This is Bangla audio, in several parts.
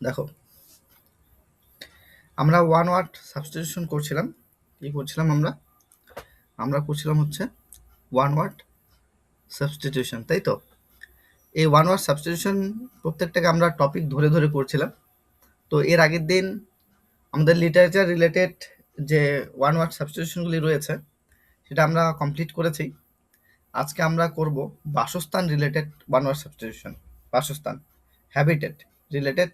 দেখো, আমরা ওয়ান ওয়ার্ড সাবস্টিটিউশন করছিলাম। কি করছিলাম আমরা করছিলাম হচ্ছে ওয়ান ওয়ার্ড সাবস্টিটিউশন, তাই তো? এই ওয়ান ওয়ার্ড সাবস্টিটিউশন প্রত্যেকটাকে আমরা টপিক ধরে ধরে করছিলাম। তো এর আগের দিন আমাদের লিটারেচার রিলেটেড যে ওয়ান ওয়ার্ড সাবস্টিটিউশনগুলি রয়েছে সেটা আমরা কমপ্লিট করেছি। আজকে আমরা করব বাসস্থান রিলেটেড ওয়ান ওয়ার্ড সাবস্টিটিউশন। বাসস্থান, হ্যাবিটেট রিলেটেড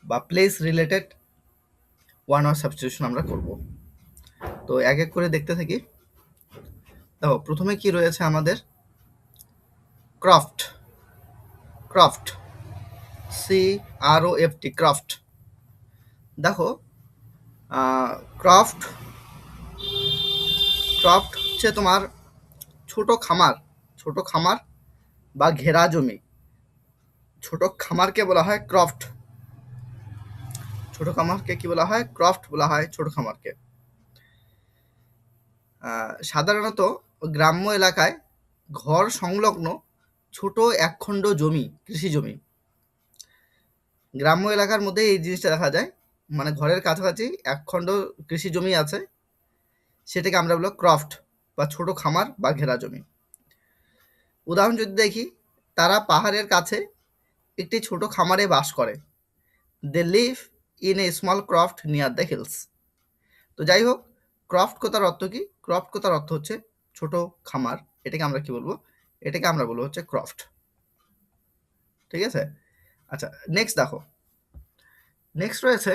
বা place related one word substitution আমরা করব। তো এক এক করে দেখতে থাকি। দেখো, প্রথমে কি রয়েছে আমাদের? Croft, Croft, CROFT, Croft. দেখো, ক্রফট ক্রফট হচ্ছে তোমার ছোট খামার বা ঘেরা জমি। ছোট খামারকে বলা হয় ক্রফট। ছোট খামারকে কি বলা হয়? ক্রফট বলা হয় ছোট খামারকে। সাধারণত গ্রাম্য এলাকায় ঘর সংলগ্ন ছোট একখণ্ড জমি, কৃষি জমি। গ্রাম্য এলাকার মধ্যে এই জিনিসটা দেখা যায়, মানে ঘরের কাছাকাছি একখণ্ড কৃষি জমি আছে, সেটাকে আমরা বলবো ক্রফট বা ছোট খামার বা ঘেরা জমি। উদাহরণ যদি দেখি, তারা পাহাড়ের কাছে একটি ছোট খামারে বাস করে। They live in a small croft near the hills. তো যাই হোক, ক্রফট কথার অর্থ কি? ক্রফট কথার অর্থ হচ্ছে ছোট খামার। এটাকে আমরা কি বলবো? এটাকে আমরা বলবো হচ্ছে ক্রফট। ঠিক আছে? আচ্ছা, নেক্সট দেখো, নেক্সট রয়েছে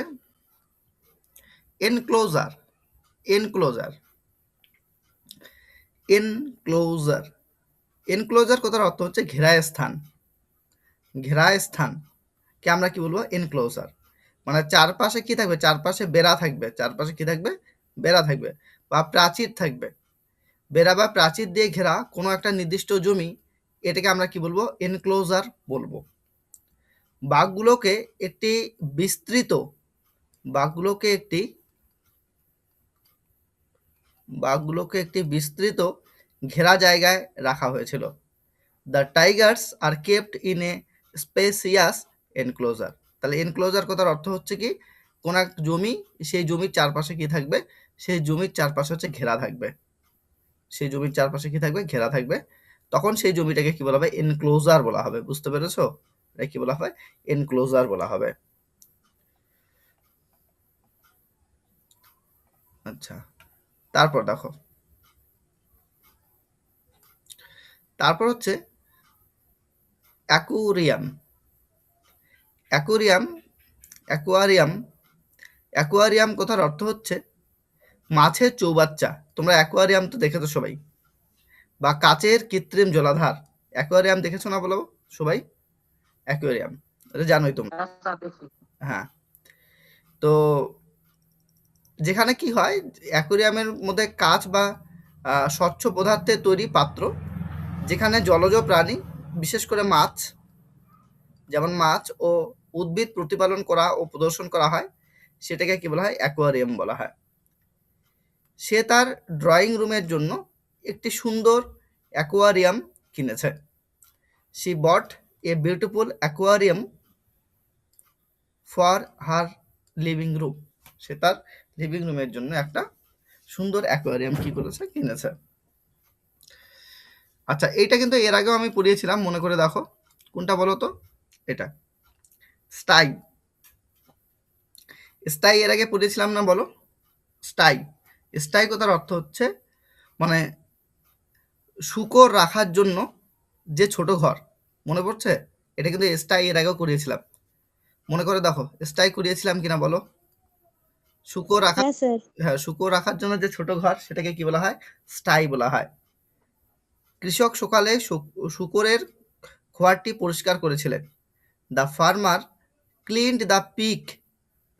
এনক্লোজার। এনক্লোজার, এনক্লোজার, এনক্লোজার কথার অর্থ হচ্ছে ঘেরায় স্থান। ঘেরায় স্থানকে আমরা কি বলবো? এনক্লোজার। মানে চারপাশে কি থাকবে? চারপাশে বেড়া থাকবে। চারপাশে কি থাকবে? বেড়া থাকবে বা প্রাচীর থাকবে। বেড়া বা প্রাচীর দিয়ে ঘেরা কোনো একটা নির্দিষ্ট জমি, এটাকে আমরা কি বলবো? এনক্লোজার বলবো। বাঘগুলোকে একটি বিস্তৃত বাঘগুলোকে একটি বিস্তৃত ঘেরা জায়গায় রাখা হয়েছিল। The Tigers are kept in a spacious enclosure. তাহলে এনক্লোজার কথার অর্থ হচ্ছে কি? কোন এক জমি, সেই জমির চারপাশে কি থাকবে? সেই জমির চারপাশে হচ্ছে ঘেরা থাকবে। সেই জমির চারপাশে কি থাকবে? ঘেরা থাকবে। তখন সেই জমিটাকে কি বলা হবে? এনক্লোজার বলা হবে। বুঝতে পেরেছো? এটা কি বলা হয়? এনক্লোজার বলা হবে। আচ্ছা, তারপর দেখো, তারপর হচ্ছে অ্যাকুরিয়াম। অ্যাকুরিয়াম, অ্যাকুয়ারিয়াম, অ্যাকুয়ারিয়াম কথার অর্থ হচ্ছে মাছের চৌবাচ্চা। তোমরা অ্যাকুয়ারিয়াম তো দেখেছো সবাই, বা কাচের কৃত্রিম জলাধার। অ্যাকুয়ারিয়াম দেখেছো না বলো সবাই? অ্যাকুয়ারিয়াম এটা জানোই তোমরা। হ্যাঁ, তো যেখানে কি হয়, অ্যাকুয়ারিয়ামের মধ্যে কাঁচ বা স্বচ্ছ পদার্থের তৈরি পাত্র, যেখানে জলজ প্রাণী, বিশেষ করে মাছ, যেমন মাছ ও উদ্ভিদ প্রতিপালন করা ও প্রদর্শন করা হয়, সেটাকে কি বলা হয়? অ্যাকুয়ারিয়াম বলা হয়। সে তার ড্রয়িং রুমের জন্য একটি সুন্দর অ্যাকুয়ারিয়াম কিনেছে। She bought a beautiful aquarium for her living room. সে তার লিভিং রুমের জন্য একটা সুন্দর অ্যাকোয়ারিয়াম কি করেছে? কিনেছে। আচ্ছা, এইটা কিন্তু এর আগেও আমি পড়িয়েছিলাম, মনে করে দেখো। কোনটা বলো তো? এটা স্টাই। স্টাই এর আগে পড়িয়েছিলাম না, বলো? স্টাই, স্টাই কথার অর্থ হচ্ছে মানে শূকর রাখার জন্য যে ছোট ঘর। মনে পড়ছে? এটা কিন্তু স্টাই এর আগেও করিয়েছিলাম। মনে করে দেখো, স্টাই করিয়েছিলাম কিনা বলো? শূকর রাখা, হ্যাঁ স্যার। হ্যাঁ, শূকর রাখার জন্য যে ছোট ঘর, সেটাকে কি বলা হয়? স্টাই বলা হয়। কৃষক সকালে শূকরের খোয়ারটি পরিষ্কার করেছিলেন। The farmer cleaned the pig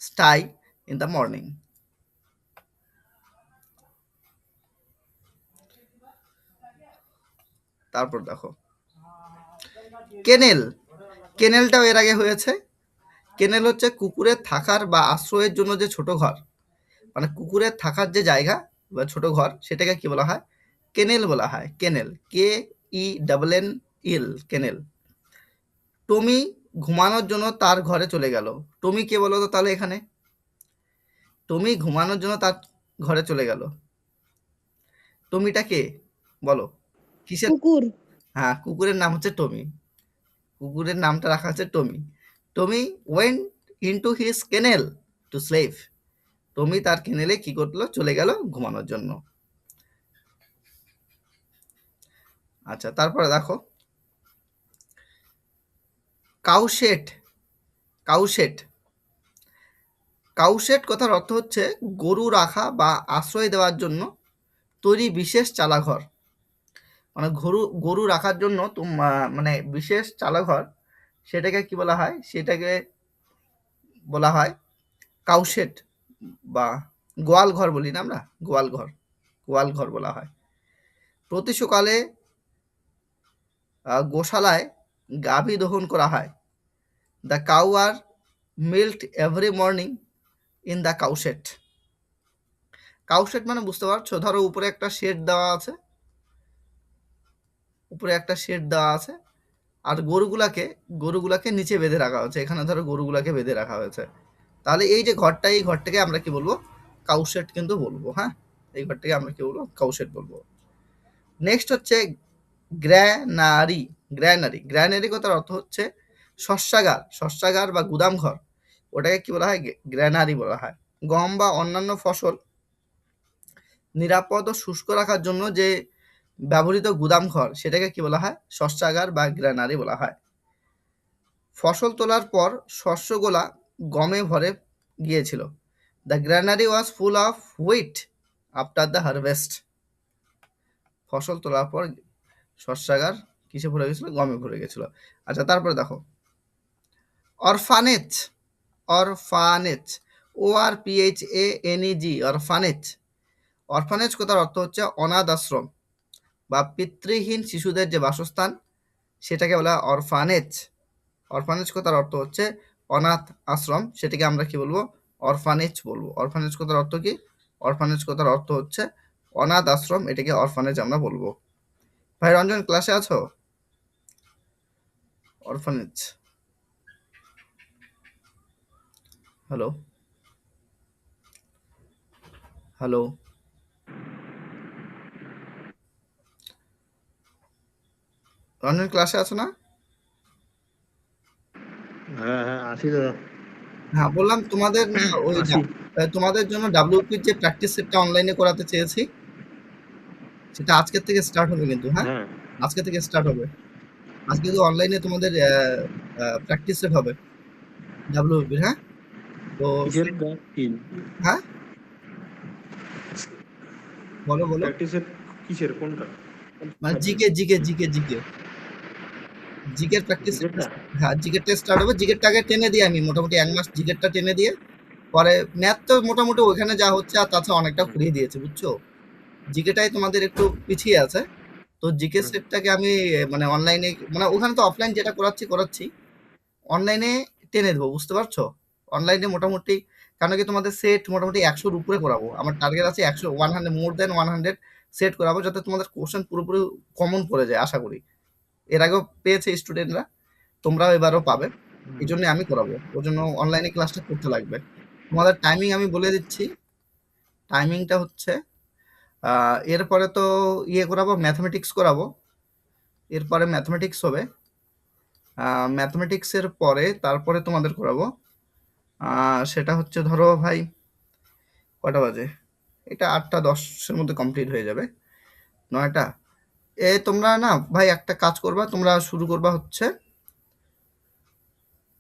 sty in the morning. তারপর দেখো কেনেল। কেনেলটাও এর আগে হয়েছে। কেনেল হচ্ছে কুকুরের থাকার বা আশ্রয়ের জন্য যে ছোট ঘর, মানে কুকুরের থাকার যে জায়গা বা ছোট ঘর, সেটাকে কি বলা হয়? কেনেল বলা হয়। Kennel, KENNEL, kennel. টমি ঘুমানোর জন্য তার ঘরে চলে গেল। টমি কে বলো তো তাহলে এখানে? টমি ঘুমানোর জন্য তার ঘরে চলে গেল। টমিটা কে বলো? কিসের? কুকুর। হ্যাঁ, কুকুরের নাম হচ্ছে টমি। কুকুরের নামটা রাখা হচ্ছে Tommy. Tommy went into his kennel to sleep. Tommy তার কেনেলে কি করলো? চলে গেল ঘুমানোর জন্য। আচ্ছা, তারপরে দেখো কাউশেট। কাউশেট কাউশেট কথার অর্থ হচ্ছে গরু রাখা বা আশ্রয় দেওয়ার জন্য তৈরি বিশেষ চালাঘর। মানে গরু রাখার জন্য মানে বিশেষ চালাঘর, সেটাকে কি বলা হয়? সেটাকে বলা হয় কাউশেট বা গোয়াল ঘর বলি না আমরা? গোয়াল ঘর, গোয়াল ঘর বলা হয়। প্রতি সকালে গোশালায় গাভী দহন করা হয়। The cow are milked every morning in the cowshed. Cowshed মানে বুঝতে পারছো, ধরো উপরে একটা শেড দেওয়া আছে, উপরে একটা শেড দেওয়া আছে, আর গরুগুলাকে নিচে বেঁধে রাখা হয়েছে। এখানে ধরো গরুগুলাকে বেঁধে রাখা হয়েছে। তাহলে এই যে ঘরটা, এই ঘরটাকে আমরা কি বলবো? কাউশেট কিন্তু বলবো। হ্যাঁ, এই ঘরটাকে আমরা কি বলবো? কাউশেট বলবো। নেক্সট হচ্ছে গ্র্যানারি। গ্র্যানারি কথার অর্থ হচ্ছে শস্যাগার। শস্যাগার বা গুদাম ঘর, ওটাকে কি বলা হয়? গ্র্যানারি বলা হয়। গম বা অন্যান্য ফসল নিরাপদ ও শুষ্ক রাখার জন্য যে ব্যবহৃত গুদাম ঘর, সেটাকে কি বলা হয়? শস্যাগার বা গ্র্যানারি বলা হয়। ফসল তোলার পর শস্যগুলা গমে ভরে গিয়েছিল। The granary was full of wheat after the harvest. ফসল তোলার পর শস্যাগার কিসে ভরে গেছিল? গমে ভরে গেছিল। আচ্ছা, তারপরে দেখো orphanage. Orphanage, ORPHANEG, orphanage. Orphanage কথার অর্থ হচ্ছে অনাথ আশ্রম বা পিতৃহীন শিশুদের যে বাসস্থান, সেটাকে বলা হয় অরফানেজ। অরফানেজ কথার অর্থ হচ্ছে অনাথ আশ্রম, সেটাকে আমরা কি বলবো? অরফানেজ বলবো। অরফানেজ কথার অর্থ কি? অরফানেজ কথার অর্থ হচ্ছে অনাথ আশ্রম, এটাকে অরফানেজ আমরা বলবো। ভাই রঞ্জন, ক্লাসে আছো? অরফানেজ। হ্যালো হ্যালো রঞ্জন, ক্লাসে আছো না? হ্যাঁ হ্যাঁ আছি তো। হ্যাঁ, বললাম তোমাদের না ওই আছি। তোমাদের জন্য ডাব্লিউপির যে প্র্যাকটিস সেটটা অনলাইনে করাতে চেয়েছি, সেটা আজকের থেকে স্টার্ট হবে কিন্তু। হ্যাঁ, হ্যাঁ আজকে থেকে স্টার্ট হবে। আজকে তো অনলাইনে তোমাদের প্র্যাকটিস সেট হবে ডাব্লিউপির। হ্যাঁ, তো কিসের কি হ্যাঁ, বলো বলো। প্র্যাকটিসের কিসের কোনটা? মানে জিকে জিকে জিকে জিকে জিকের প্র্যাকটিস। জিকেরটা? হ্যাঁ, জিকেরটা স্টার্ট হবে। জিকেরটা আগে টেনে দিই আমি, মোটামুটি 1 মাস জিকেরটা টেনে দিয়ে পরে ম্যাথ তো মোটামুটি ওইখানে যা হচ্ছে, আর তাছাড়া অনেকটা ঘুরিয়ে দিয়েছে, বুঝছো? জিকেটাই তোমাদের একটু পিছিয়ে আছে। তো জিকে সেটটাকে আমি মানে অনলাইনে, মানে ওখানে তো অফলাইন যেটা করাচ্ছি অনলাইনে টেনে দেবো, বুঝতে পারছো? অনলাইনে মোটামুটি, কারণ কি তোমাদের সেট মোটামুটি 100-র উপরে করাবো। আমার টার্গেট আছে 100, 100, মোর দেন 100 সেট করাবো, যাতে তোমাদের কোশ্চেন পুরোপুরি কমন পড়ে যায় আশা করি। এর আগেও পেয়েছে স্টুডেন্টরা, তোমরাও এবারও পাবে। এই জন্য আমি করাবো, ওর জন্য অনলাইনে ক্লাসটা করতে লাগবে। তোমাদের টাইমিং আমি বলে দিচ্ছি। টাইমিংটা হচ্ছে এরপরে তো করাবো, ম্যাথমেটিক্স করাবো। এরপরে ম্যাথমেটিক্স হবে। ম্যাথমেটিক্সের পরে তারপরে তোমাদের করাবো, সেটা হচ্ছে ধরো ভাই কটা বাজে, এটা 8টা 10-এর মধ্যে কমপ্লিট হয়ে যাবে। 9টা। তোমরা না ভাই একটা কাজ করবা, তোমরা শুরু করবা হচ্ছে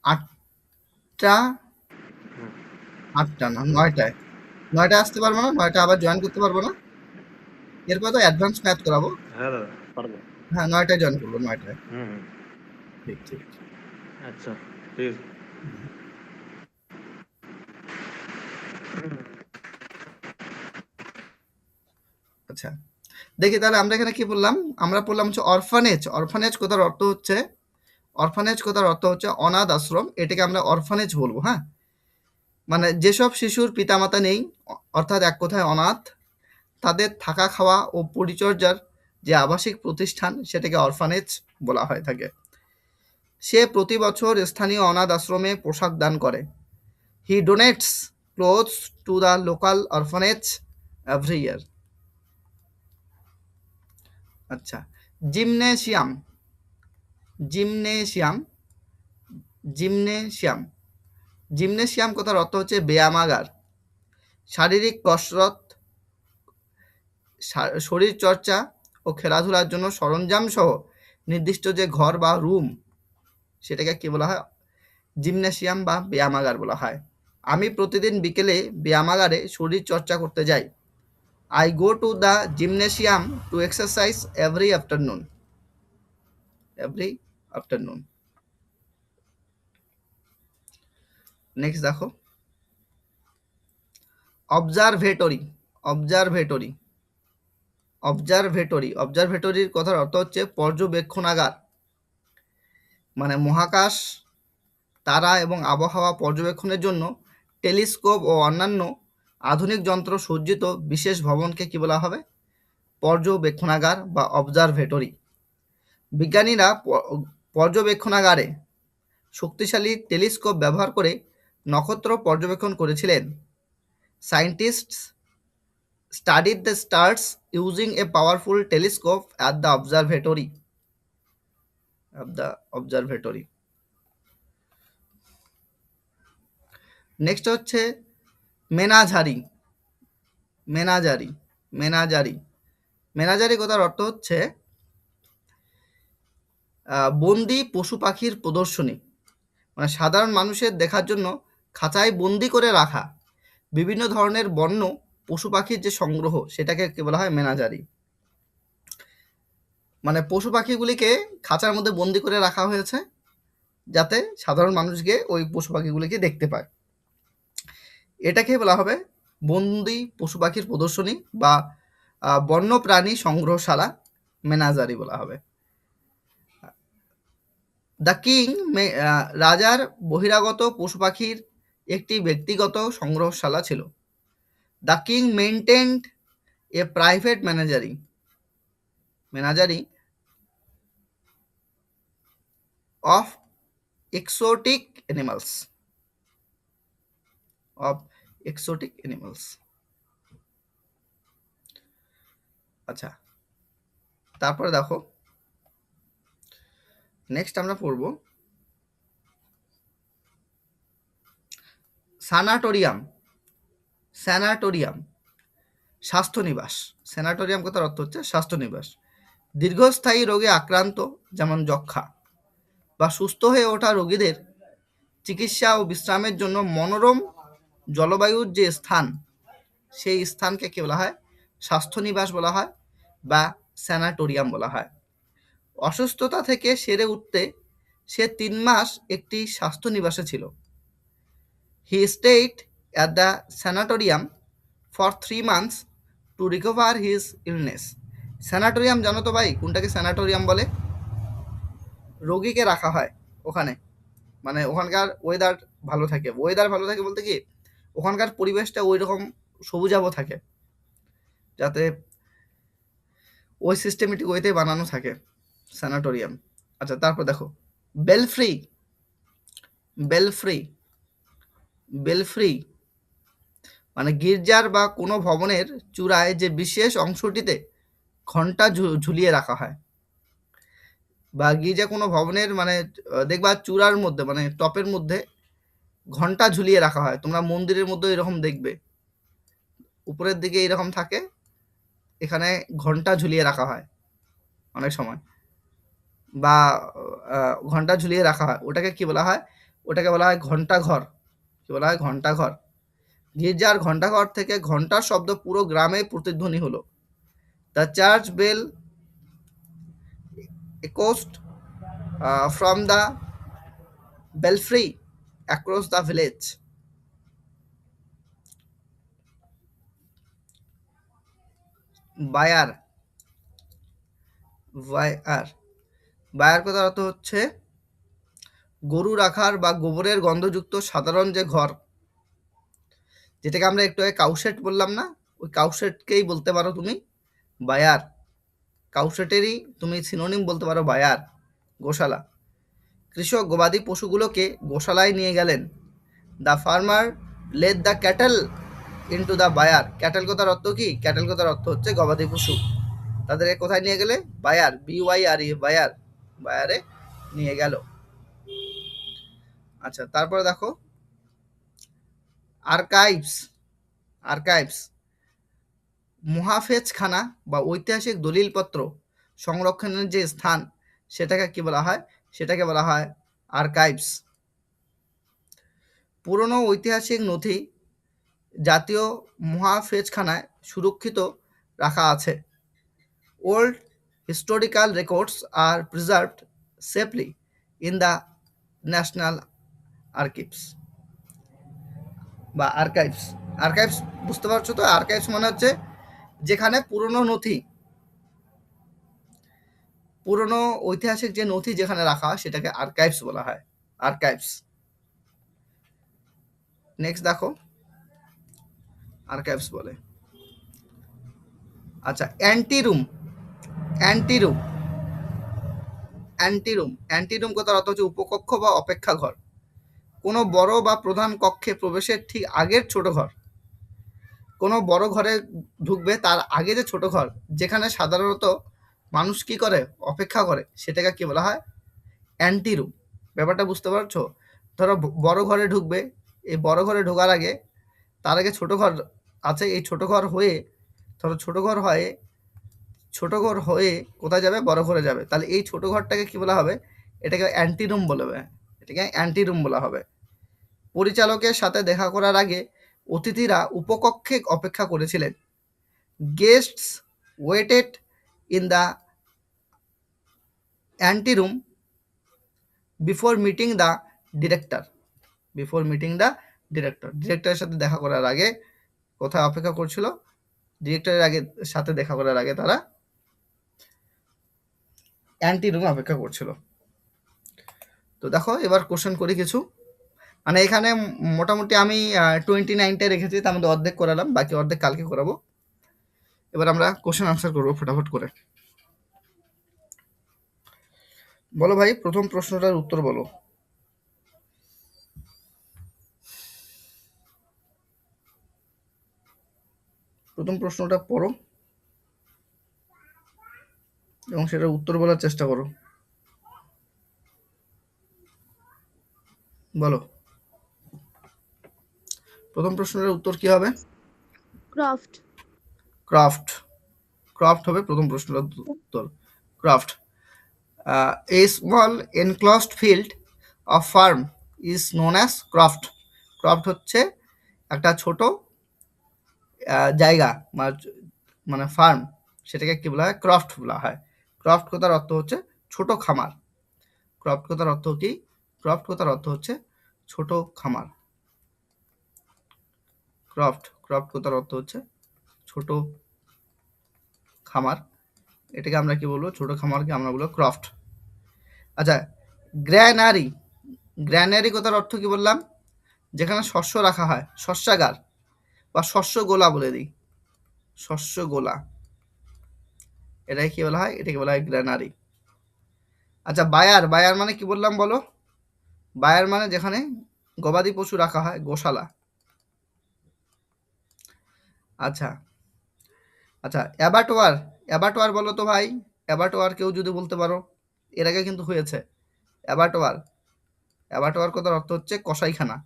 8টা, 8টা না 9টায়। 9টায় আসতে পারবো না? 9টা আবার জয়েন করতে পারবো না? এরপর তো অ্যাডভান্স ম্যাথ করাবো। হ্যাঁ দাদা পারবো। হ্যাঁ, 9টায় জয়েন করবো, 9টায়। হুম হুম। ঠিক ঠিক। আচ্ছা ঠিক আছে। হুম। আচ্ছা, দেখি তাহলে আমরা এখানে কি বললাম? আমরা বললাম হচ্ছে অরফানেজ। অরফানেজ কথার অর্থ হচ্ছে অনাথ আশ্রম, এটাকে আমরা অরফানেজ বলবো। হ্যাঁ, মানে যেসব শিশুর পিতামাতা নেই, অর্থাৎ এক কথায় অনাথ, তাদের থাকা খাওয়া ও পরিচর্যার যে আবাসিক প্রতিষ্ঠান, সেটাকে অরফানেজ বলা হয়ে থাকে। সে প্রতি বছর স্থানীয় অনাথ আশ্রমে পোশাক দান করে। He donates clothes to the local orphanage every year. আচ্ছা, জিমনেশিয়াম। জিমনেশিয়াম জিমনেশিয়াম জিমনেশিয়াম কথার অর্থ হচ্ছে ব্যায়ামাগার। শারীরিক কসরত, শরীর চর্চা ও খেলাধুলার জন্য সরঞ্জাম সহ নির্দিষ্ট যে ঘর বা রুম, সেটাকে কি বলা হয়? জিমনেশিয়াম বা ব্যায়ামাগার বলা হয়। আমি প্রতিদিন বিকেলে ব্যায়ামাগারে শরীর চর্চা করতে যাই। I go to the gymnasium to exercise every afternoon. Every afternoon. Next দেখো, অবজারভেটরি। অবজারভেটরি অবজারভেটরি অবজারভেটরির কথার অর্থ হচ্ছে পর্যবেক্ষণাগার। মানে মহাকাশ, তারা এবং আবহাওয়া পর্যবেক্ষণের জন্য টেলিস্কোপ ও অন্যান্য আধুনিক যন্ত্র সজ্জিত বিশেষ ভবনকে কি বলা হবে? পর্যবেক্ষণাগার বা অবজারভেটরি। বিজ্ঞানীরা পর্যবেক্ষণাগারে শক্তিশালী টেলিস্কোপ ব্যবহার করে নক্ষত্র পর্যবেক্ষণ করেছিলেন। Scientists studied the stars using a powerful telescope at the observatory. Next হচ্ছে মেনাঝারি। মেনাজারি মেনাজারি মেনাজারি কথার অর্থ হচ্ছে বন্দি পশু পাখির প্রদর্শনী। মানে সাধারণ মানুষের দেখার জন্য খাঁচায় বন্দি করে রাখা বিভিন্ন ধরনের বন্য পশু পাখির যে সংগ্রহ, সেটাকে কি বলা হয়? মেনাজারি। মানে পশু পাখিগুলিকে খাঁচার মধ্যে বন্দি করে রাখা হয়েছে যাতে সাধারণ মানুষকে ওই পশু পাখিগুলিকে দেখতে পায়। এটাকে বলা হবে বন্দি পশু পাখির প্রদর্শনী বা বন্য প্রাণী সংগ্রহশালা, মেনাজারি বলা হবে। দ্য কিং, রাজার বহিরাগত পশু পাখির একটি ব্যক্তিগত সংগ্রহশালা ছিল। The king maintained a private menagerie of exotic animals. আচ্ছা, তারপরে দেখো, নেক্সট আমরা পড়ব স্যানাটোরিয়াম। স্বাস্থ্যনিবাস। স্যানাটোরিয়াম কথার অর্থ হচ্ছে স্বাস্থ্যনিবাস। দীর্ঘস্থায়ী রোগে আক্রান্ত, যেমন যক্ষ্মা বা সুস্থ হয়ে ওঠা রোগীদের চিকিৎসা ও বিশ্রামের জন্য মনোরম জলবায়ুর যে স্থান, সেই স্থানকে কি বলা হয়? স্বাস্থ্যনিবাস বলা হয় বা স্যানাটোরিয়াম বলা হয়। অসুস্থতা থেকে সেরে উঠতে সে 3 মাস একটি স্বাস্থ্যনিবাসে ছিল। He stayed at the sanatorium for 3 months to recover his illness. Sanatorium জানো তো ভাই কোনটাকে স্যানাটোরিয়াম বলে? রোগীকে রাখা হয় ওখানে, মানে ওখানকার ওয়েদার ভালো থাকে। ওয়েদার ভালো থাকে বলতে কি, ওখানকার পরিবেশটা ওই রকম সবুজাভ থাকে, যাতে ওই সিস্টেমেটিক ওয়েতে বানানো থাকে স্যানাটোরিয়াম। আচ্ছা, তারপর দেখো বেলফ্রি। মানে গির্জার বা কোনো ভবনের চূড়ায় যে বিশেষ অংশটিতে ঘণ্টা ঝুলিয়ে রাখা হয়, বা গির্জা কোনো ভবনের মানে দেখবা চূড়ার মধ্যে মানে টপের মধ্যে ঘণ্টা ঝুলিয়ে রাখা হয়। তোমরা মন্দিরের মধ্যে এরকম দেখবে, উপরের দিকে এরকম থাকে, এখানে ঘণ্টা ঝুলিয়ে রাখা হয় অনেক সময়, বা ঘণ্টা ঝুলিয়ে রাখা হয়। ওটাকে কি বলা হয়? ওটাকে বলা হয় ঘণ্টাঘর। কি বলা হয়? ঘণ্টাঘর। গির্জার ঘণ্টাঘর থেকে ঘণ্টার শব্দ পুরো গ্রামে প্রতিধ্বনি হলো। The church bell echoed from the belfry across the village. Byre কথার অর্থ হচ্ছে গরু রাখার বা গোবরের গন্ধযুক্ত সাধারণ যে ঘর, যেটাকে আমরা একটু আগে কাউশেড বললাম না, ওই কাউশেডকেই বলতে পারো তুমি বায়ার। কাউশেটেরই তুমি সিনোনিম বলতে পারো বায়ার, গোশালা। কৃষক গবাদি পশুগুলোকে গোশালায় নিয়ে গেলেন। The farmer led the cattle into the byre. Cattle কথার অর্থ কি? ক্যাটেল কথার অর্থ হচ্ছে গবাদি পশু। তাদেরকে কোথায় নিয়ে গেলে? বায়ার, BYRE, বায়ার, বায়ারে নিয়ে গেল। আচ্ছা, তারপরে দেখো আর্কাইভস। আর্কাইভস মুহাফেজখানা বা ঐতিহাসিক দলিলপত্র সংরক্ষণের যে স্থান, সেটাকে কি বলা হয়? সেটাকে বলা হয় আর্কাইভস। পুরনো ঐতিহাসিক নথি জাতীয় মুহাফেজখানায় সুরক্ষিত রাখা আছে। Old historical records are preserved safely in the national archives বা আর্কাইভস। আর্কাইভস বুঝতে পারছো তো? আর্কাইভস মানে হচ্ছে যেখানে পুরনো নথি, পুরনো ঐতিহাসিক যে নথি যেখানে রাখা হয় সেটাকে আর্কাইভস বলা হয়। আর্কাইভস। নেক্সট দেখো আর্কাইভস বলে। আচ্ছা, অ্যান্টিরুম। অ্যান্টিরুম অ্যান্টিরুম অ্যান্টিরুম কথার অর্থ হচ্ছে উপকক্ষ বা অপেক্ষা ঘর। কোনো বড় বা প্রধান কক্ষে প্রবেশের ঠিক আগের ছোট ঘর। কোনো বড় ঘরে ঢুকবে তার আগে যে ছোট ঘর, যেখানে সাধারণত মানুষ কি করে? অপেক্ষা করে, সেটাকে কি বলা হয়? অ্যান্টিরুম। ব্যাপারটা বুঝতে পারছো? ধরো বড় ঘরে ঢুকবে, এই বড় ঘরে ঢোকার আগে তার আগে ছোট ঘর আছে, এই ছোট ঘর হয়ে, ধরো ছোট ঘর হয়ে কোথায় যাবে? বড় ঘরে যাবে। তাহলে এই ছোট ঘরটাকে কি বলা হবে? এটাকে অ্যান্টিরুম বলবে। এটাকে অ্যান্টিরুম বলা হবে। পরিচালকের সাথে দেখা করার আগে অতিথিরা উপকক্ষে অপেক্ষা করেছিলেন। Guests waited in the anteroom before meeting the director. Before meeting the director. ডিরেক্টরের সাথে দেখা করার আগে কোথায় অপেক্ষা করছিল? ডিরেক্টরের সাথে দেখা করার আগে তারা অ্যান্টিরুমে অপেক্ষা করছিল। তো দেখো এবার কোশ্চেন করি কিছু। মানে এখানে মোটামুটি আমি 29টা রেখেছি, তার মধ্যে অর্ধেক করালাম, বাকি অর্ধেক কালকে করাবো। এবার আমরা কোশ্চেন আনসার করবো ফটাফট করে। বলো ভাই, প্রথম প্রশ্নটার উত্তর বলো। প্রথম প্রশ্নটা পড়ো এবং সেটার উত্তর বলার চেষ্টা করো। বলো, প্রথম প্রশ্নের উত্তর কি হবে? ক্রাফট। ক্রাফট। ক্রাফট হবে প্রথম প্রশ্নের উত্তর। Craft. A small enclosed field of farm is known as craft. Craft হচ্ছে একটা ছোট জায়গা মানে ফার্ম, সেটাকে কি বলা হয়? ক্রাফট বলা হয়। ক্রাফট কথার অর্থ হচ্ছে ছোট খামার। ক্রাফট কথার অর্থ কি? ক্রাফট কথার অর্থ হচ্ছে ছোট খামার। ক্রাফট কথার অর্থ হচ্ছে ছোট খামার। এটাকে আমরা কি বলবো? ছোট খামারকে আমরা বলবো ক্রাফট। আচ্ছা, গ্র্যানারি। গ্র্যানারি কথার অর্থ কি বললাম? যেখানে শস্য রাখা হয়, শস্যাগার বা শস্য গোলা বলে দিই, শস্য গোলা, এটাকে কি বলা হয়? এটাকে বলা হয় গ্র্যানারি। আচ্ছা, বায়ার। বায়ার মানে কি বললাম বলো? বায়ার মানে যেখানে গবাদি পশু রাখা হয়, গোশালা। আচ্ছা আচ্ছা, অ্যাবাটোয়ার। অ্যাবাটোয়ার বলো তো ভাই, অ্যাবাটোয়ার কেউ যদি বলতে পারো? এর আগে কিন্তু হয়েছে অ্যাবাটোয়ার। অ্যাবাটোয়ার কথার অর্থ হচ্ছে কসাইখানা।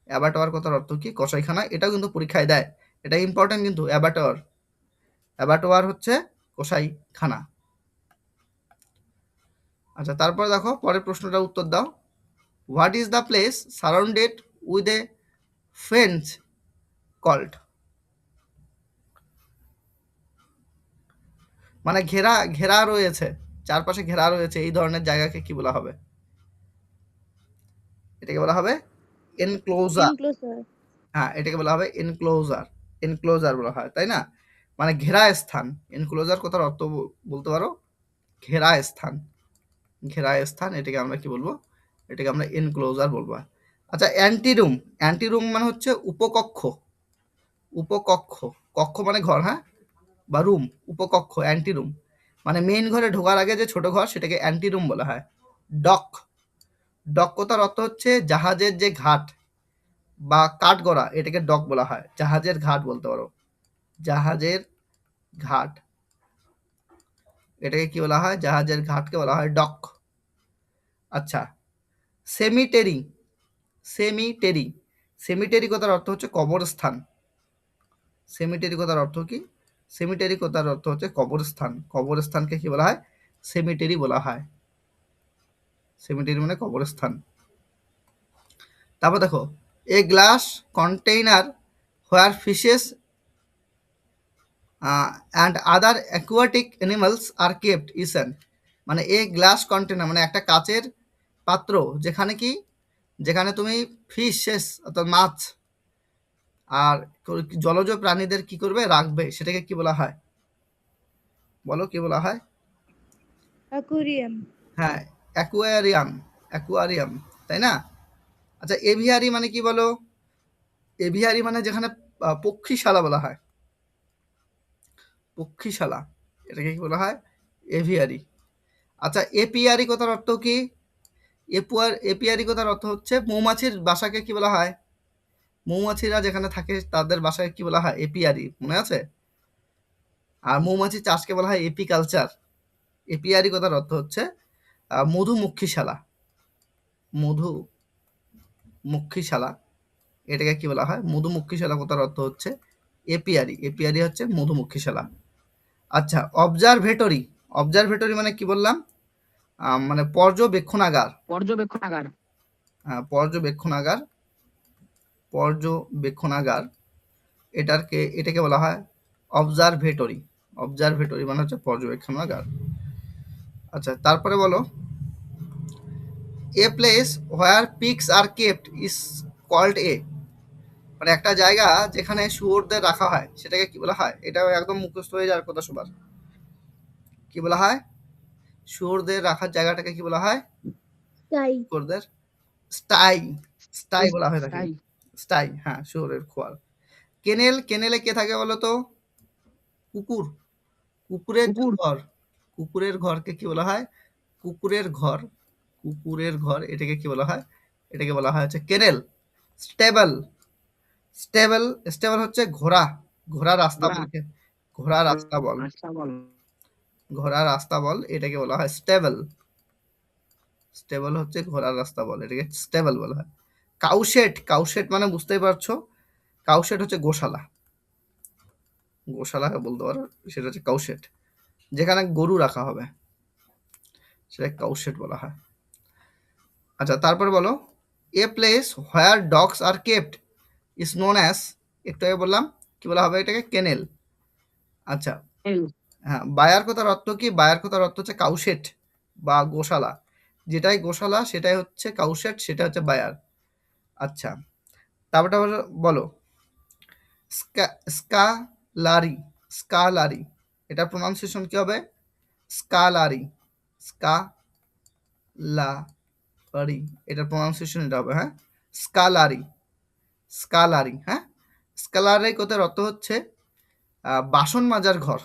অ্যাবাটোয়ার কথার অর্থ কি? কসাইখানা। এটাও কিন্তু পরীক্ষায় দেয়, এটা ইম্পর্টেন্ট কিন্তু। অ্যাবাটোয়ার, অ্যাবাটোয়ার হচ্ছে কসাইখানা। আচ্ছা, তারপর দেখো পরের প্রশ্নটার উত্তর দাও। What is the place surrounded with a fence called? মানে ঘেরা রয়েছে, চারপাশে ঘেরা রয়েছে, এই ধরনের জায়গাকে কি বলা হবে? এটাকে বলা হবে এনক্লোজার। এনক্লোজার। হ্যাঁ, এটাকে বলা হবে এনক্লোজার। এনক্লোজার বলা হয়, তাই না? মানে ঘেরা স্থান। এনক্লোজার কথার অর্থ বলতে পারো ঘেরা স্থান। ঘেরা স্থান, এটাকে আমরা কি বলবো? এটাকে আমরা এনক্লোজার বলবো। আচ্ছা, অ্যান্টিরুম। অ্যান্টিরুম মানে হচ্ছে উপকক্ষ। উপকক্ষ, কক্ষ মানে ঘর, হ্যাঁ, বা রুম। উপকক্ষ, অ্যান্টিরুম মানে মেইন ঘরে ঢোকার আগে যে ছোট ঘর, সেটাকে অ্যান্টিরুম বলা হয়। ডক। ডক কথার অর্থ হচ্ছে জাহাজের যে ঘাট বা কাঠগড়া, এটাকে ডক বলা হয়। জাহাজের ঘাট বলতে পারো, জাহাজের ঘাট, এটাকে কি বলা হয়? জাহাজের ঘাটকে বলা হয় ডক। আচ্ছা, সেমিটেরি, সেমিটেরি, সেমিটেরি কথার অর্থ হচ্ছে কবরস্থান। সেমিটেরি কথার অর্থ কি? সেমিটেরি কথার অর্থ হচ্ছে কবরস্থান। কবরস্থানকে কি বলা হয়? সেমিটেরি বলা হয়। সেমিটেরি মানে কবরস্থান। তারপর দেখো, a glass container where fishes and other aquatic animals are kept is an, মানে এ গ্লাস কন্টেনার মানে একটা কাচের পাত্র, যেখানে কি, যেখানে তুমি ফিশেস অর্থাৎ মাছ আর জলজ প্রাণীদের কি করবে? রাখবে, সেটাকে কি বলা হয়? বলো কি বলা হয়? অ্যাকুয়ারিয়াম। হ্যাঁ, অ্যাকুয়ারিয়াম, অ্যাকুয়ারিয়াম, তাই না? আচ্ছা, এভিয়ারি মানে কি বলো? এভিয়ারি মানে যেখানে পক্ষীশালা বলা হয়, পক্ষীশালা, এটাকে কি বলা হয়? এভিয়ারি। আচ্ছা, এপিয়ারি কথার অর্থ কি? এপিয়ারি কথার অর্থ হচ্ছে মৌমাছির বাসাকে কি বলা হয়? মৌমাছিরা যেখানে থাকে তাদের বাসায় কি বলা হয়? এপিয়ারি, মনে আছে? আর মৌমাছি চাষকে বলা হয় এপিকালচার। এপিয়ারি কথার অর্থ হচ্ছে মধুমক্ষীশালা, মধুমক্ষীশালা, এটাকে কি বলা হয়? মধুমক্ষীশালা কথার অর্থ হচ্ছে এপিয়ারি। এপিয়ারি হচ্ছে মধুমক্ষীশালা। আচ্ছা, অবজারভেটরি, অবজারভেটরি মানে কি বললাম? মানে পর্যবেক্ষণাগার, পর্যবেক্ষণাগার। পর্যবেক্ষণাগার, পর্যবেক্ষণাগার, এটাকে বলা হয় অবজারভেটরি। অবজারভেটরি মানে হচ্ছে পর্যবেক্ষণাগার। আচ্ছা, তারপরে বলো, a place where pigs are kept is called a, মানে একটা জায়গা যেখানে শুয়োরদের রাখা হয় সেটাকে কি বলা হয়? এটাও একদম মুখস্থ হয়ে যাওয়ার কথা সবার। কি বলা হয়? শুয়োরদের রাখার জায়গাটাকে কি বলা হয়? তাই শুয়োরদের স্টাই, স্টাই বলা হয় তাকে, তাই স্টাই, হ্যাঁ, শুয়োরের খোয়ার। কেনেল, কেনেলে কে থাকে বলো তো? কুকুর, কুকুরের যে কুকুর। ঘর, কুকুরের ঘরকে কি বলা হয়? কুকুরের ঘর, কুকুরের ঘর, এটাকে কি বলা হয়? এটাকে বলা হয় হচ্ছে কেনেল। স্টেবল, স্টেবল, স্টেবল হচ্ছে ঘোড়া, ঘোড়া রাস্তা ঘোড়া। বলকে, ঘোড়া রাস্তা বল, আচ্ছা বল। ঘোড়া রাস্তা বল, এটাকে বলা হয় স্টেবল। স্টেবল হচ্ছে ঘোড়ার রাস্তা বল, এটাকে স্টেবল বলা হয়। কাউশেট, কাউশেট মানে বুঝতেই পারছো, কাউশেট হচ্ছে গোশালা, গোশালা বলতে পারো, সেটা হচ্ছে কাউশেট, যেখানে গরু রাখা হবে সেটা কাউশেট বলা হয়। আচ্ছা, তারপরে বলো, a place where dogs are kept is known as, একটু আগে বললাম কি বলা হবে? এটাকে কেনেল। আচ্ছা, এল। হ্যাঁ, বায়ার কথার অর্থ কি? বায়ার কথার অর্থ হচ্ছে কাউশেট বা গোশালা, যেটাই গোশালা সেটাই হচ্ছে কাউশেট, সেটা হচ্ছে বায়ার। আচ্ছা, তারপরটা বলো, স্কালারি, স্কালারি, এটা প্রনাউন্সিয়েশন কি হবে? স্কালারি, স্কালারি, এটা প্রনাউন্সিয়েশন এটা হবে, হ্যাঁ, স্কালারি, স্কালারি, হ্যাঁ। স্কালারি কথার অর্থ হচ্ছে বাসন মাজার ঘর,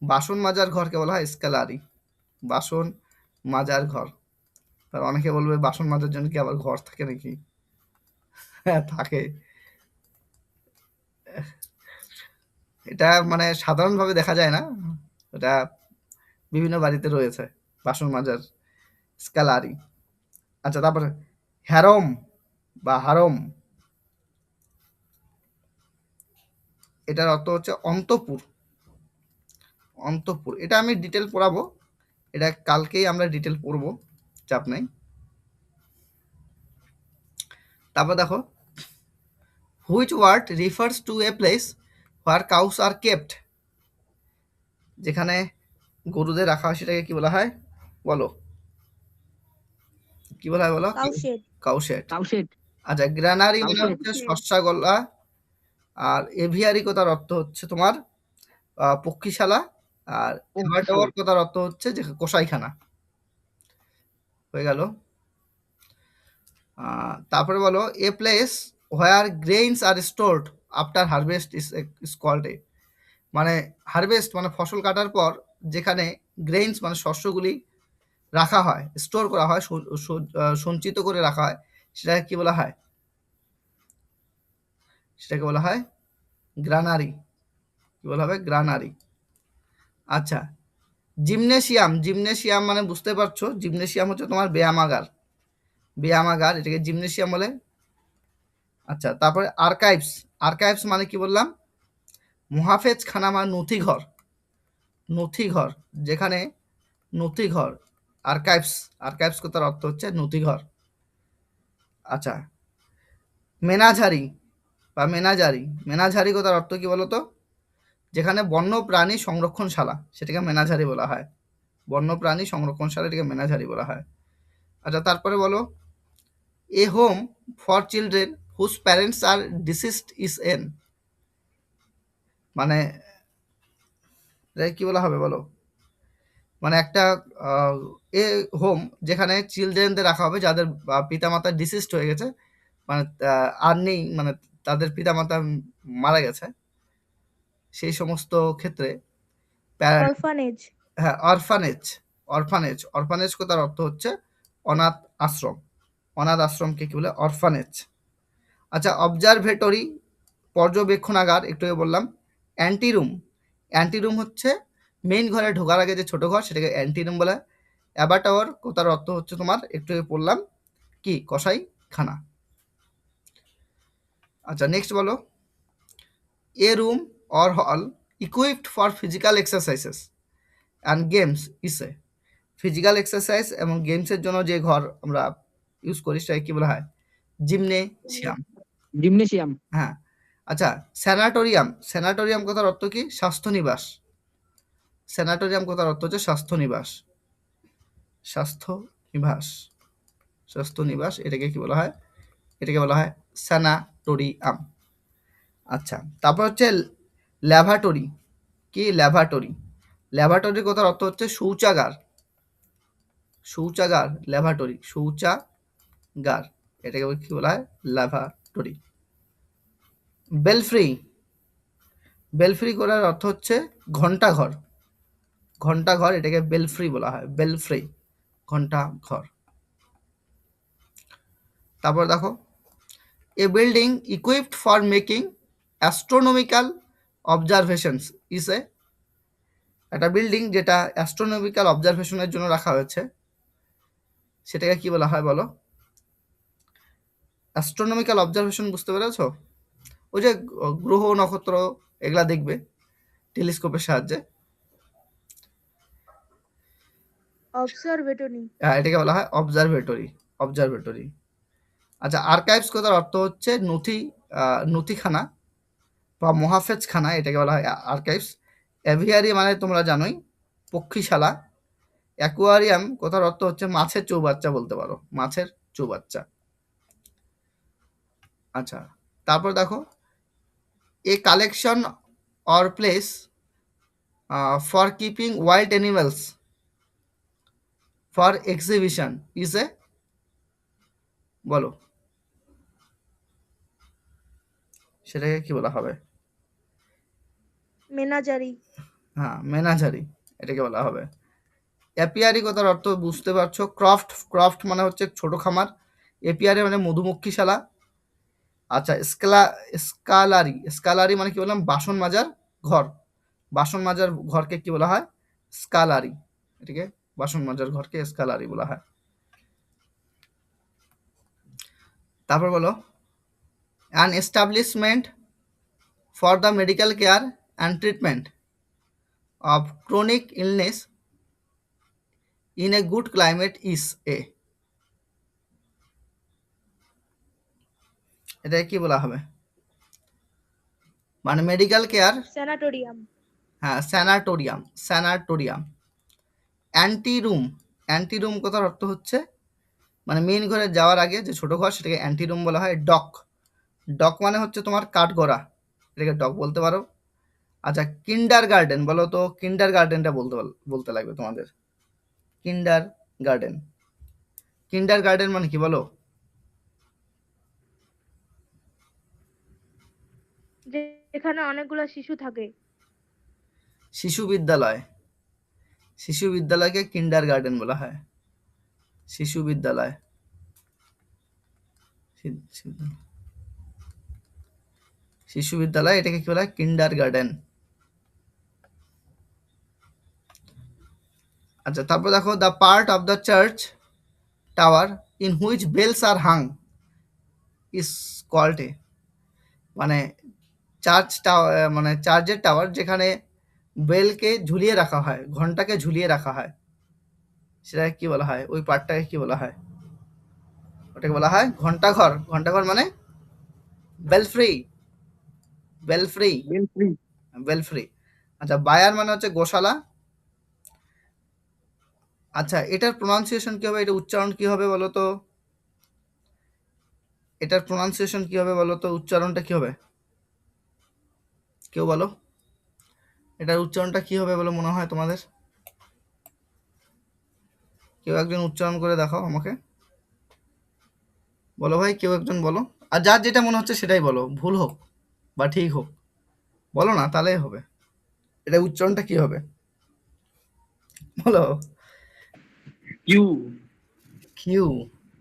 বাসন মাজার ঘরকে বলা হয় স্কালারি, বাসন মাজার ঘর। আর অনেকে বলবে বাসন মাজার জন্য কি আবার ঘর থাকে নাকি? হ্যাঁ, থাকে। এটা মানে সাধারণভাবে দেখা যায় না, এটা বিভিন্ন বাড়িতে রয়েছে বাসন মাজার স্কালারি। আচ্ছা, তারপরে হ্যারম বা হারম, এটার অর্থ হচ্ছে অন্তপুর, অন্তপুর। এটা আমি ডিটেল পড়াবো, এটা কালকেই আমরা ডিটেল পড়বো, চাপ নেই। তারপর দেখো, which word refers to a place where cows are kept, যেখানে গরুদের রাখা হয় সেটাকে কি বলা হয়? বলো কি বলা হয়? বলো। কাউশেট। কাউশেট। কাউশেট। আচ্ছা, গ্রানারি মানে কাউশেট। হচ্ছে শস্যগোলা, আর এভিয়ারি কথার অর্থ হচ্ছে তোমার পক্ষীশালা, আর অ্যাবারডোর কথার অর্থ হচ্ছে যে কসাইখানা। হয়ে গেল। তারপরে বলো, a place where grains are stored after harvest is called a, মানে হারভেস্ট মানে ফসল কাটার পর যেখানে গ্রেইনস মানে শস্যগুলি রাখা হয়, স্টোর করা হয়, সঞ্চিত করে রাখা হয়, সেটাকে কি বলা হয়? সেটাকে বলা হয় গ্রানারি। কি বলা হবে? গ্রানারি। আচ্ছা, জিমনেশিয়াম। জিমনেশিয়াম মানে বুঝতে পারছো, জিমনেশিয়াম হচ্ছে তোমার ব্যায়ামাগার। ব্যায়ামাগার, এটাকে জিমনেশিয়াম বলে। আচ্ছা, তারপরে আর্কাইভস। আর্কাইভস মানে কি বললাম? মুহাফেজখানা মানে নথিঘর। নথিঘর, যেখানে নথিঘর, আর্কাইভস। আর্কাইভস কথার অর্থ হচ্ছে নথিঘর। আচ্ছা, মেনাঝারি বা মেনাজারি। মেনাঝারি কথার অর্থ কি বলতো? যেখানে বন্য প্রাণী সংরক্ষণশালা, সেটাকে মেনাঝারি বলা হয়। বন্য প্রাণী সংরক্ষণশালা, এটাকে মেনাঝারি বলা হয়। আচ্ছা, তারপরে বলো, a home for children whose parents are deceased is an, মানে এটা কি বলা হবে বলো? মানে একটা এ হোম যেখানে চিলড্রেনদের রাখা হবে যাদের পিতামাতা ডিসিস্ট হয়ে গেছে, মানে আর নেই, মানে তাদের পিতামাতা মারা গেছে, সেই সমস্ত ক্ষেত্রে অরফানেজ। হ্যাঁ, অরফানেজ। অরফানেজ, অরফানেজ কথার অর্থ হচ্ছে অনাথ আশ্রম। অনাথ আশ্রমকে কি বলে? অরফানেজ। আচ্ছা, অবজারভেটরি, পর্যবেক্ষণাগার, একটু আগে বললাম। অ্যান্টিরুম। অ্যান্টিরুম হচ্ছে মেইন ঘরে ঢোকার আগে যে ছোট ঘর, সেটাকে অ্যান্টিরুম বলে। অ্যাবাটাওয়ার কথার অর্থ হচ্ছে তোমার, একটু আগে পড়লাম, কি? কসাই খানা। আচ্ছা, নেক্সট বলো, এ রুম অর হল equipped for physical exercises and games is A. Physical exercise এবং গেমসের জন্য যে ঘর আমরা ইউজ করি, সেটাকে কি বলা হয়? জিমনেশিয়াম। জিমনেশিয়াম। হ্যাঁ। আচ্ছা, স্যানাটোরিয়াম। স্যানাটোরিয়াম কথার অর্থ কি? স্বাস্থ্যনিবাস। স্যানাটোরিয়াম কথার অর্থ হচ্ছে স্বাস্থ্যনিবাস। স্বাস্থ্যনিবাস, স্বাস্থ্যনিবাস, এটাকে কি বলা হয়? এটাকে বলা হয় স্যানাটোরিয়াম। আচ্ছা, তারপর হচ্ছে ল্যাভাটরি। কি? ল্যাভাটরি। ল্যাভাটরি কথার অর্থ হচ্ছে শৌচাগার। শৌচাগার, ল্যাভাটরি, শৌচাগার, এটাকে কি বলা হয়? ল্যাভাটরি। বেলফ্রি। বেলফ্রি করার অর্থ হচ্ছে ঘন্টাঘর। ঘন্টাঘর, এটাকে বেলফ্রি বলা হয়। বেলফ্রি, ঘন্টাঘর। তারপর দেখো, a building equipped for making astronomical observations is a. একটা বিল্ডিং যেটা অ্যাস্ট্রোনমিক্যাল অবজারভেশনের জন্য রাখা হয়েছে, সেটাকে কি বলা হয় বলো? অ্যাস্ট্রোনমিক্যাল অবজারভেশন বুঝতে পেরেছো? ওই যে গ্রহ নক্ষত্র এগুলা দেখবে টেলিস্কোপের সাহায্যে, অবজারভেটরি। এটাকে বলা হয় অবজারভেটরি। অবজারভেটরি। আচ্ছা, আর্কাইভস কথার অর্থ হচ্ছে নথি, নথিখানা বা মহাফেজখানা, এটাকে বলা হয় আর্কাইভস। অ্যাভিয়ারি মানে তোমরা জানোই, পক্ষীশালা। অ্যাকোয়ারিয়াম কথার অর্থ হচ্ছে মাছের চৌবাচ্চা বলতে পারো, মাছের চৌবাচ্চা। আচ্ছা, তারপর দেখো, a collection or place for keeping wild animals for exhibition is a, বলো সেটাকে কি বলা হবে? মেনাজারি। হ্যাঁ, মেনাজারি, এটাকে বলা হবে। অ্যাপিয়ারি কথার অর্থ বুঝতে পারছো, ক্রফট। ক্রফট মানে হচ্ছে ছোট খামার। এপিয়ারি মানে মধুমক্ষীশালা। আচ্ছা, স্কালারি। স্কালারি মানে কি বললাম? বাসন মাজার ঘর। বাসন মাজার ঘরকে কি বলা হয়? স্কালারি। এটাকে বাসন মাজার ঘরকে স্কালারি বলা হয়। তারপর বলো, an establishment for the medical care and treatment of chronic illness in a good climate is a. এটাকে কি বলা হবে? মানে মেডিকেল কেয়ার। স্যানাটোরিয়াম। হ্যাঁ, sanatorium. Sanatorium. Anti room. Anti room কথার অর্থ হচ্ছে মানে মেইন ঘরে যাওয়ার আগে যে ছোট ঘর, সেটাকে অ্যান্টি রুম বলা হয়। ডক। ডক মানে হচ্ছে তোমার কাঠগড়া, এটাকে ডক বলতে পারো। আচ্ছা, কিন্ডার গার্ডেন বলো তো। কিন্ডার গার্ডেনটা বলতে লাগবে তোমাদের। কিন্ডার গার্ডেন। কিন্ডার গার্ডেন মানে কি বলো? যেখানে অনেকগুলো শিশু থাকে। শিশু বিদ্যালয়। শিশু বিদ্যালয়কে কিন্ডার গার্ডেন বলা হয়। শিশু বিদ্যালয়, শিশু বিদ্যালয় এটাকে কি বলা হয়? Kindergarten. আচ্ছা, তারপর দেখো the part of the church tower in which bells are hung is called a, মানে চার্চ টাওয়ার মানে চার্চের টাওয়ার যেখানে বেলকে ঝুলিয়ে রাখা হয়, ঘন্টাকে ঝুলিয়ে রাখা হয়, সেটাকে কি বলা হয়? ওই পার্টটাকে কি বলা হয়? ওটাকে বলা হয় ঘন্টাঘর। ঘন্টাঘর মানে বেলফ্রি, বেলফ্রি, বেলফ্রি। বেলফ্রি। আচ্ছা, বায়ার মানে হচ্ছে গোশালা। আচ্ছা, এটার প্রোনাউন্সিয়েশন কি হবে? এটা উচ্চারণ কি হবে বলো তো? এটার প্রোনাউন্সিয়েশন কি হবে বলো তো? উচ্চারণটা কি হবে? কেউ বলো, এটার উচ্চারণটা কি হবে বলে মনে হয় তোমাদের? কেউ একজন উচ্চারণ করে দেখাও আমাকে। বলো ভাই, কেউ একজন বলো। আর যার যেটা মনে হচ্ছে সেটাই বলো, ভুল হোক বা ঠিক হোক, বলো না, তাহলেই হবে। এটা উচ্চারণটা কি হবে বলো? কিউ। কিউ।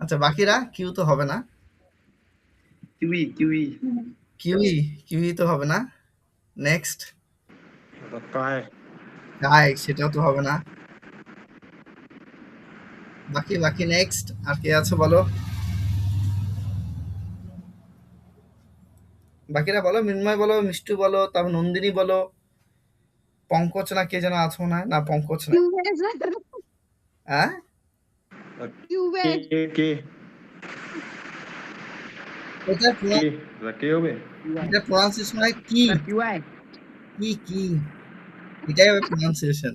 আচ্ছা, বাকিরা কিউ তো হবে না। Kiwi kiwi. কিউই, কিউই তো হবে না। নেক্সট, কায়। গাই, সেটাও তো হবে না। বাকি বাকি নেক্সট আর কে আছে বলো? বাকিরা বলো, মৃন্ময় বলো, মিষ্টু বলো, তারপর নন্দিনী বলো, পঙ্কজ না কে যেন আছো না? না, পঙ্কজ না। হ্যাঁ, কে কে এটার কে কে হবে? এটার প্রনাউন্সিয়েশন হয় কি, কি কি, এটাই হবে প্রনাউন্সিয়েশন।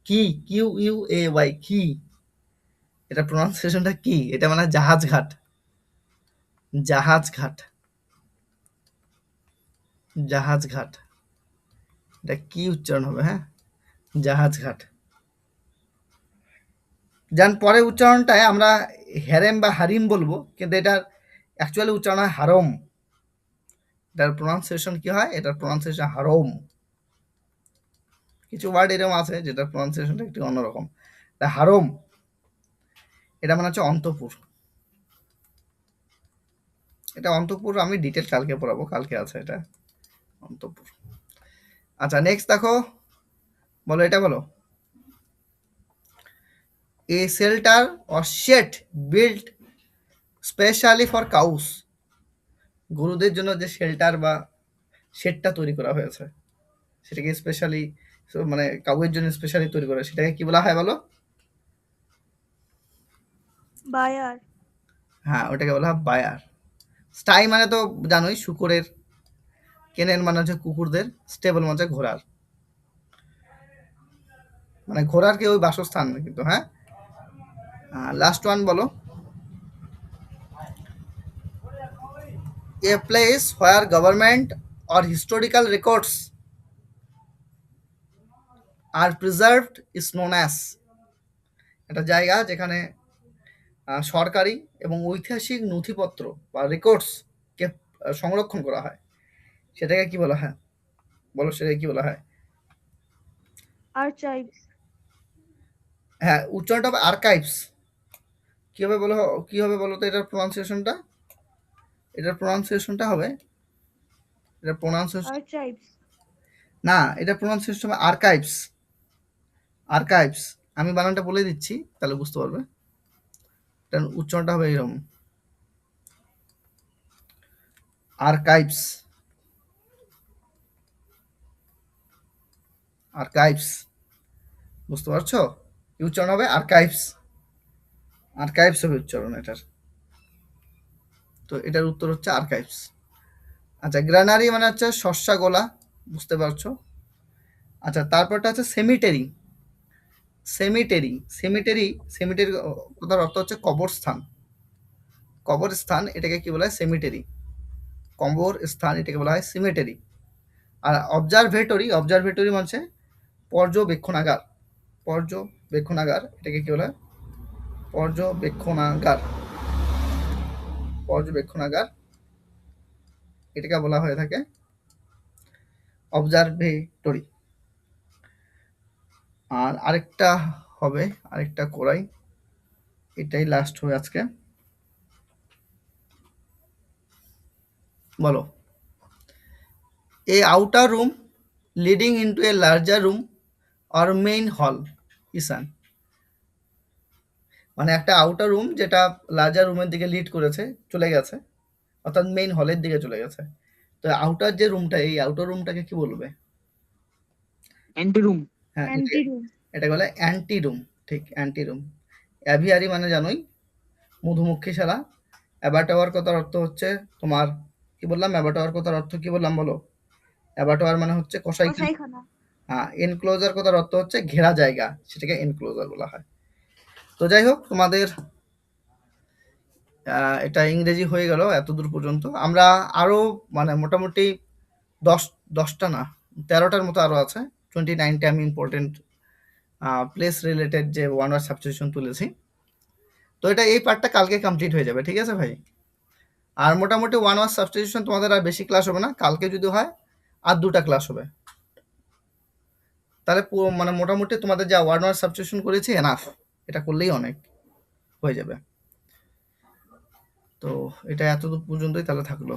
কি, কিউ ইউ এ ওয়াই, কি। এটা প্রনাউন্সিয়েশনটা কি? এটা মানে জাহাজ ঘাট, জাহাজ ঘাট, জাহাজ ঘাট। এটা কি উচ্চারণ হবে? হ্যাঁ, জাহাজ ঘাট। যান পরে উচ্চারণটায় আমরা হ্যারেম বা হারিম বলবো, কিন্তু এটার অ্যাকচুয়ালি উচ্চারণ হয় হারম। এটার প্রনাউন্সিয়েশন কি হয়? এটার প্রনাউন্সিয়েশন হারম। কিছু ওয়ার্ড এরকম আছে যেটার প্রনাউন্সিয়েশনটা একটু অন্যরকম। এটা হারম, এটা মানে হচ্ছে অন্তপুর। এটা অন্তপুর আমি ডিটেল কালকে পড়াবো, কালকে আছে এটা অন্তপুর। আচ্ছা, নেক্সট দেখো, বলো এটা বলো। A shelter or shed build specially for cows, গরুদের জন্য যে শেল্টার বা শেডটা তৈরি করা হয়েছে, সেটাকে স্পেশালি মানে কাউয়ের জন্য স্পেশালি তৈরি করা, সেটাকে কি বলা হয় বলো? বায়ার। হ্যাঁ, ওটাকে বলা হয় বায়ার। স্টাই মানে তো জানোই শুকরের, কেনেন মানে হচ্ছে কুকুরদের, স্টেবল মানে হচ্ছে ঘোড়ার, মানে ঘোড়ার কি ওই বাসস্থান কিন্তু। হ্যাঁ, লাস্ট ওয়ান বলো। A place where government or historical records are preserved is known as, একটা জায়গা যেখানে সরকারি এবং ঐতিহাসিক নথিপত্র বা রেকর্ডস কে সংরক্ষণ করা হয়, সেটাকে কি বলা হয় বলো? সেটাকে কি বলা হয়? আর্চাইভস। হ্যাঁ, উচ্চারণটা হবে আর্কাইভস। কি হবে বলো, কি হবে বলো তো এটার প্রনাউন্সিয়েশনটা? এটার প্রনাউন্সিয়েশনটা হবে, এটার প্রনাউন্সিয়েশন আর্চাইভস। না, এটা প্রনাউন্সিয়েশন হবে আর্কাইভস, আর্কাইভস। আমি বানানটা বলে দিচ্ছি, তাহলে বুঝতে পারবে। এটার উচ্চারণটা হবে এরকম, আর্কাইভস, আর্কাইভস। বুঝতে পারছো? কি উচ্চারণ হবে? আর্কাইভস, আর্কাইভস হবে উচ্চারণ এটার। তো এটার উত্তর হচ্ছে আর্কাইভস। আচ্ছা, গ্রানারি মানে হচ্ছে শস্যা গোলা, বুঝতে পারছো? আচ্ছা, তারপরটা হচ্ছে সেমিটেরি, সেমিটেরি, সেমিটেরি, সেমিটেরি কথার অর্থ হচ্ছে কবরস্থান, কবরস্থান এটাকে কি বলা হয়? সেমিটেরি। কবর স্থান এটাকে বলা হয় সিমেটেরি। আর অবজারভেটরি, অবজারভেটরি মানে পর্যবেক্ষণাগার, পর্যবেক্ষণাগার এটাকে কি বলা হয়? পর্যবেক্ষণাগার, পর্যবেক্ষণাগার এটাকে বলা হয়ে থাকে অবজারভেটরি। আর আরেকটা হবে, আরেকটা করাই, এটাই লাস্ট হবে আজকে। বলো, a outer room leading into a larger room or main hall is an. মানে একটা আউটার রুম যেটা লার্জার রুমের দিকে লিড করেছে, চলে গেছে, অর্থাৎ মেইন হলের দিকে চলে গেছে। তো আউটার যে রুমটা, এই আউটার রুমটাকে কি বলবে? Anti room. হ্যাঁ, অ্যান্টি রুম। এটা বলে অ্যান্টি রুম। ঠিক, অ্যান্টি রুম। অ্যাভিয়ারি মানে জানোই, মধুমক্ষিশালা। অ্যাবাটোয়ার কথার অর্থ হচ্ছে তোমার, কি বললাম অ্যাবাটোয়ার কথার অর্থ কি বললাম বলো? অ্যাবাটোয়ার মানে হচ্ছে কসাইখানা। কসাইখানা। হ্যাঁ, এনক্লোজার কথার অর্থ হচ্ছে ঘেরা জায়গা, সেটাকে এনক্লোজার বলা হয়। তো যাই হোক, তোমাদের এটা ইংরেজি হয়ে গেল এতদূর পর্যন্ত। আমরা আরো মানে মোটামুটি 10টা না 13টার মতো আরো আছে। 29টা আমি ইম্পর্টেন্ট প্লেস রিলেটেড যে ওয়ান ওয়ার্ড সাবস্টিটিউশন তুলেছি। তো এটা এই পার্টটা কালকে কমপ্লিট হয়ে যাবে, ঠিক আছে ভাই? আর মোটামুটি ওয়ান ওয়ার্ড সাবস্টিটিউশন তোমাদের আর বেশি ক্লাস হবে না, কালকে যদি হয় আর 2টা ক্লাস হবে। তাহলে মানে মোটামুটি তোমাদের যা ওয়ান ওয়ার্ড সাবস্টিটিউশন করেছি এনাফ, এটা করলেই অনেক হয়ে যাবে। তো এটা এতদূর পর্যন্তই তাহলে থাকলো।